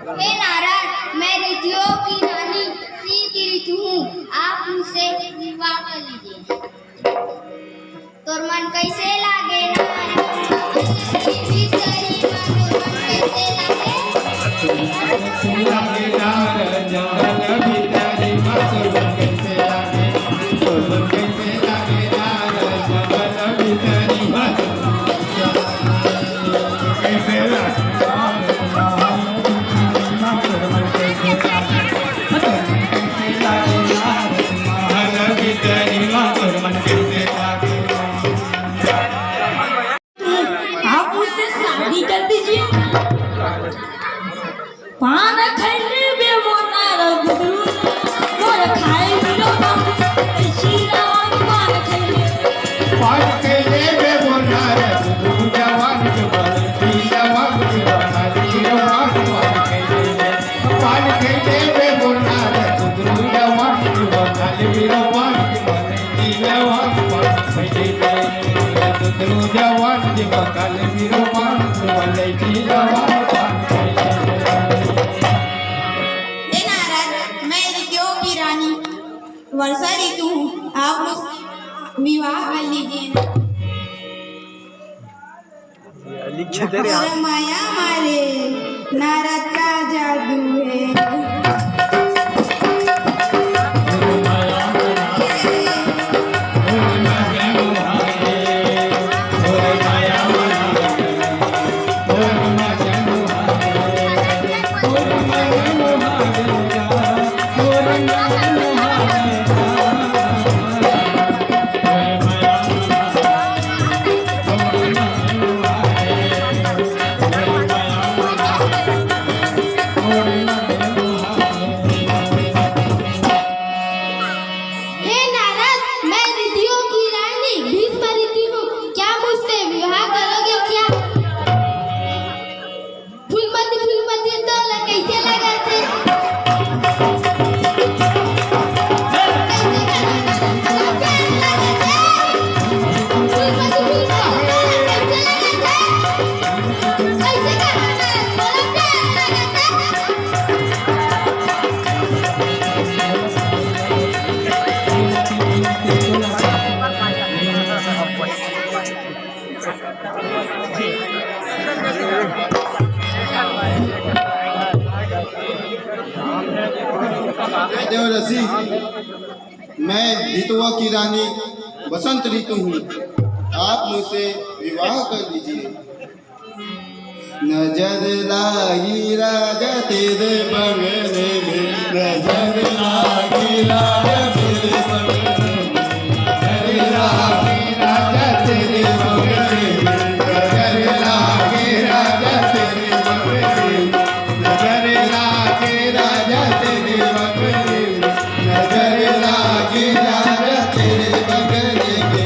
हे नारद, मैं ऋतुओं की रानी शीत ऋतु हूँ, आप मुझसे विवाह कर लीजिए। तोर मन कैसे लागे नारद? पान खैले बे वो नारद गुरु मोर खाए बिलो श्रीरा पान खैले बे वो नारद गुरु जवान के बल जवान के पान खैले बे वो नारद गुरु जवान के बल जवान के जवान गुरु जवान के बल जवान वर्षा ऋतु हूँ, आप विवाह कर लीजिए। माया मारे नारद का जादू है। देवरसी, मैं ऋतुओं की रानी बसंत ऋतु हूँ, आप मुझसे विवाह कर लीजिए। नजर लाई राजा तेरे बंगले में, नजर लाई राजा तेरे बंगले में, नजर लाई राजा तेरे बंगले में, नजर लाई राजा तेरे बंगले में, नजर लाई राजा तेरे बंगले में, नजर लाई राजा तेरे बंगले में।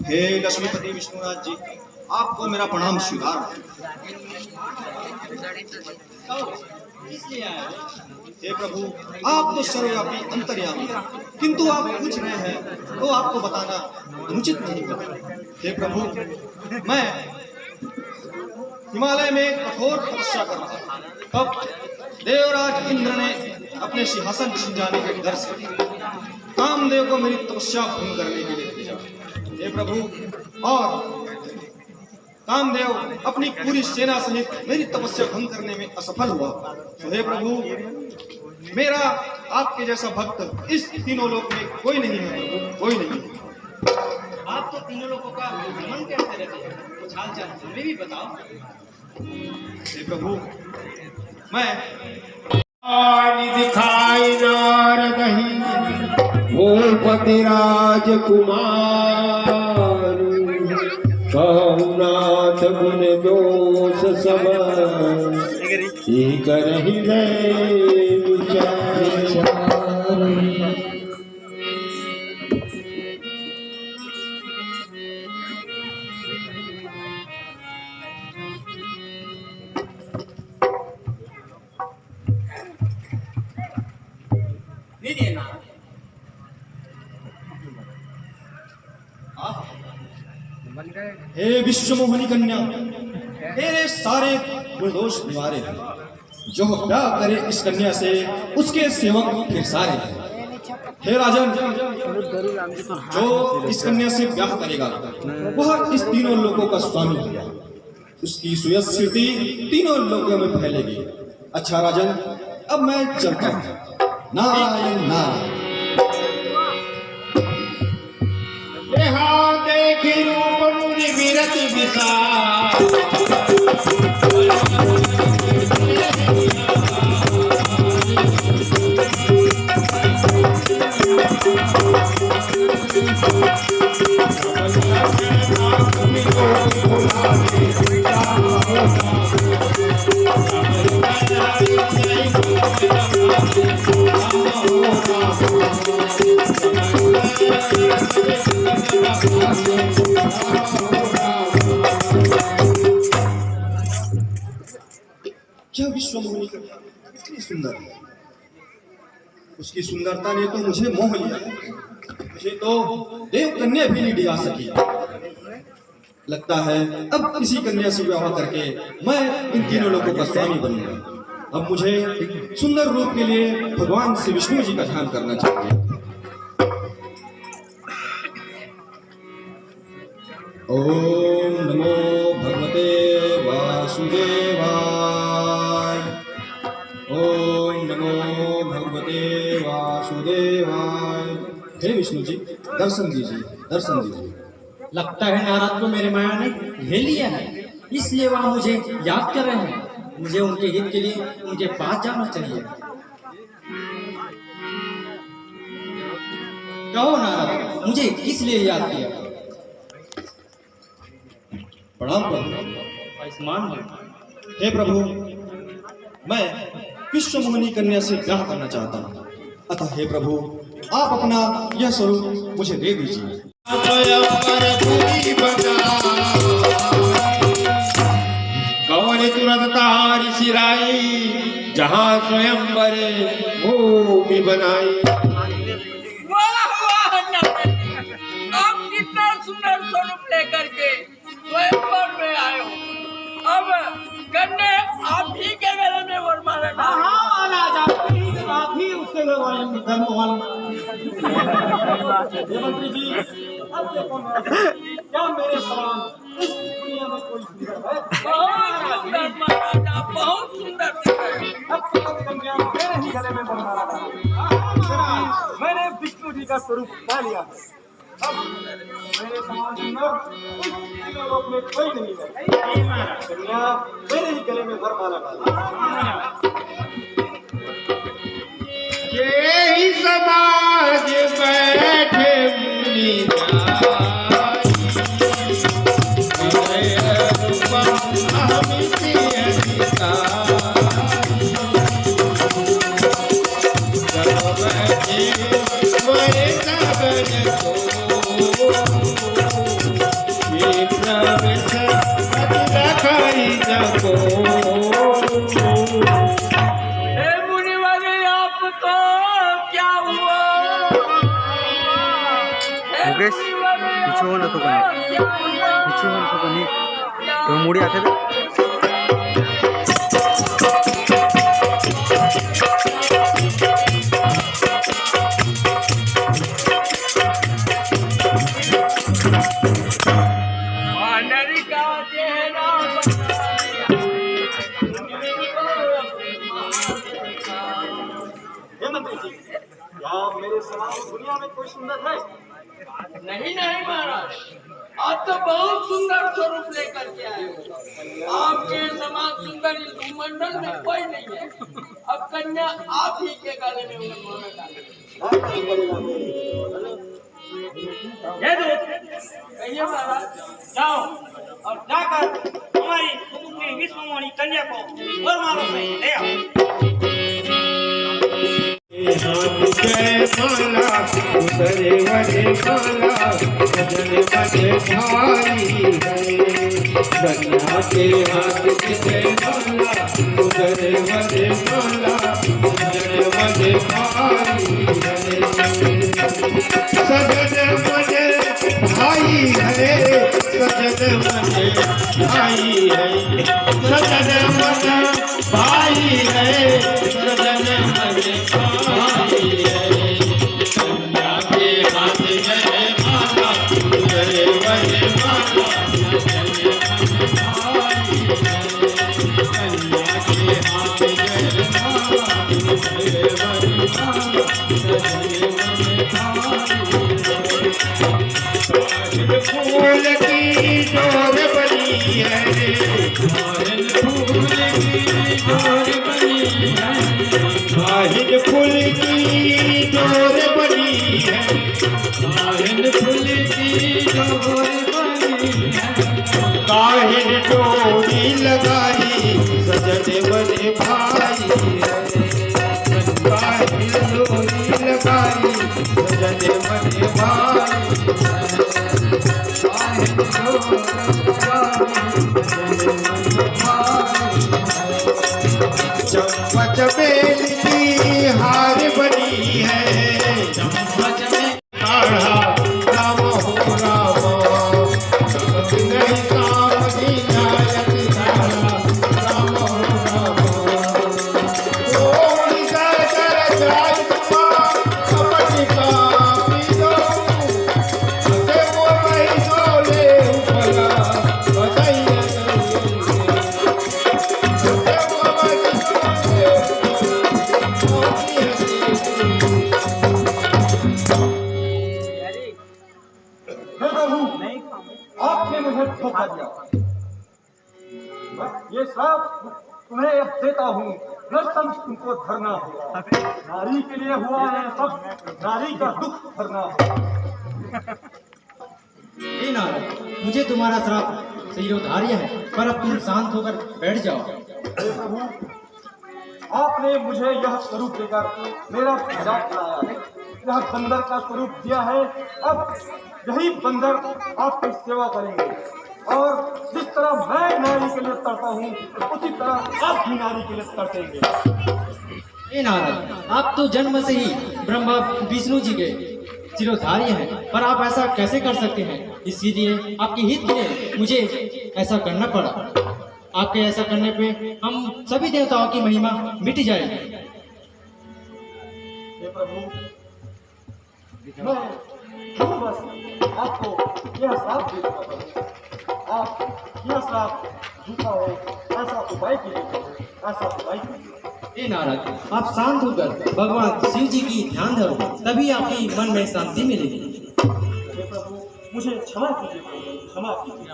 हे लक्ष्मीपति विष्णुनाथ जी, आपको मेरा प्रणाम स्वीकार। हे प्रभु, आप तो सर्वव्यापी अंतर्यामी, किंतु आप पूछ रहे हैं तो आपको बताना अनुचित नहीं होगा। हे प्रभु, मैं हिमालय में कठोर तपस्या कर रहा हूँ, तब देवराज इंद्र ने अपने सिंहासन छिन जाने के डर से कामदेव को मेरी तपस्या भंग करने के लिए भेजा। हे प्रभु, और कामदेव अपनी पूरी सेना सहित मेरी तपस्या भंग करने में असफल हुआ। तो हे प्रभु, मेरा आपके जैसा भक्त इस तीनों लोक में कोई नहीं है प्रभु, कोई नहीं। आप तो तीनों लोगों का भ्रमण करते रहते हैं, कुछ हाल चाल हमें भी बताओ। हे प्रभु, मैं दिखाई नारद भूपति राजकुमार, कहनाथ गुण दोष सब करहि विचार। नहीं देना। हे विश्वमोहिनी कन्या, तेरे सारे गुणदोष निवारे हैं। जो प्यार करे इस कन्या से उसके सेवक फिर सारे हैं। हे राजन, जो इस कन्या से ब्याह करेगा वह इस तीनों लोकों का स्वामी होगा। उसकी सुयस्कीर्ति तीनों लोकों में फैलेगी। अच्छा राजन, अब मैं चलता हूँ। नारायण नारायण। देखी रूप विरति विशाल, क्या विश्वमोहिनी कन्या कितनी सुंदर है। उसकी सुंदरता ने तो मुझे मोह लिया। मुझे तो देव कन्या भी नहीं डिगा सकी। लगता है अब किसी कन्या से विवाह करके मैं इन तीनों लोगों का स्वामी बनूंगा। अब मुझे सुंदर रूप के लिए भगवान श्री विष्णु जी का ध्यान करना चाहिए। ओम नमो भगवते वासुदेवाय। ओम नमो भगवते वासुदेवाय। हे विष्णु जी, दर्शन दीजिए, दर्शन दीजिए। लगता है नारद को मेरे माया ने ले लिया है, इसलिए वह मुझे याद कर रहे हैं। मुझे उनके हित के लिए उनके पास जाना चाहिए। कहो नारद, मुझे किस लिए याद किया? प्रणाम प्रभु। आयुष्मान भव। हे प्रभु, मैं विश्वमोहिनी कन्या से ब्याह करना चाहता हूँ। अतः हे प्रभु, आप अपना यह स्वरूप मुझे दे दीजिए। कौन तुरंत तारी सिराई, जहाँ स्वयंवर भूमि बनाई। वाह वाह नंदन, आप कितना सुंदर स्वरूप लेकर के स्वयंवर में आए हो। अब कन्या आप ही के गले में वरमाला डालो। आप ही उसके मंत्री जी, अब देखो क्या मेरे समान इस दुनिया में कोई सुंदर है? बहुत सुंदर महाराजा, बहुत सुंदर दिख रहे हो। अब तो कन्या मेरे ही गले में बनवाना था। मैंने विष्णु जी का स्वरूप पा लिया है। अब मेरे समान सुंदर इस तीनों लोक में कोई नहीं है। कन्या मेरे ही गले में वरमाला डाली। ये समाज बैठे मुनि हे मुनिवारे, आपको क्या हुआ? हे मुकेश, मुनिवारे, पीछे हो ना तो आपको बने। क्या हुआ? पीछे हो तो बनी क्या तो मुड़ी आते थे। कीजिए, क्या मेरे समान दुनिया में कोई सुंदर है? नहीं नहीं महाराज, आप तो बहुत सुंदर स्वरूप लेकर के आए हो। आपके समान सुंदर इस भूमंडल में कोई नहीं है। अब कन्या आप ही के गले में मोहर डालें। कहिए महाराज। जाओ और जाकर हमारी सुपुत्री विश्वमणि कन्या को वरमाला से ले आओ। जय माला उतरे वरे माला भजन बजे भाई है कन्या के हाथ की जय माला उतरे वरे माला भजन बजे भाई है सजन बजे भाई है सजन बजे भाई है सजन बजे भाई है सजन बजे फूल की डोर बनी है फूल की डोर बनी है काहिन फूल की डोर बनी है काहिन फूल की डोर बनी है काहिन डोरी लगाई सजन बने भाई काहिन डोरी लगाई सजन बने भाई चम्मच बेल की हार बनी है चम्मच में काढ़ा राम हो राम नहीं काम की नायक काढ़ा राम हो राम थोड़ी सा जाय कपट का पीलो वो नहीं सोले उपला बताइए आपने मुझे धोखा दिया। ये श्राप तुम्हें अब देता हूँ, नरसम तुमको धरना होगा। नारी के लिए हुआ है सब, नारी का दुख धरना होगा। नारद, मुझे तुम्हारा श्राप शिरोधार्य है, पर अब तुम शांत होकर बैठ जाओ। प्रभु, आपने मुझे यह स्वरूप देकर मेरा मजाक उड़ाया है, यह बंदर का स्वरूप दिया है। अब यही बंदर आपकी सेवा करेंगे और जिस तरह मैं नारी के लिए तड़पा हूँ उसी तरह आप भी नारी के लिए तड़पेंगे। नारद, आप तो जन्म से ही ब्रह्मा विष्णु जी के शिरोधार्य हैं, पर आप ऐसा कैसे कर सकते हैं? इसीलिए आपके हित के लिए मुझे ऐसा करना पड़ा। आपके ऐसा करने पे हम सभी देवताओं की महिमा मिट जाएगी। हे प्रभु, मैं क्यों बस आपको यह श्राप दे देता हूँ। आप यह श्राप झूठा हो ऐसा उपाय कीजिए, ऐसा उपाय कीजिए। नारद, आप शांत होकर भगवान शिव जी की ध्यान धरो, तभी आपकी मन में शांति मिलेगी। हे प्रभु, मुझे क्षमा कीजिए, क्षमा कीजिए।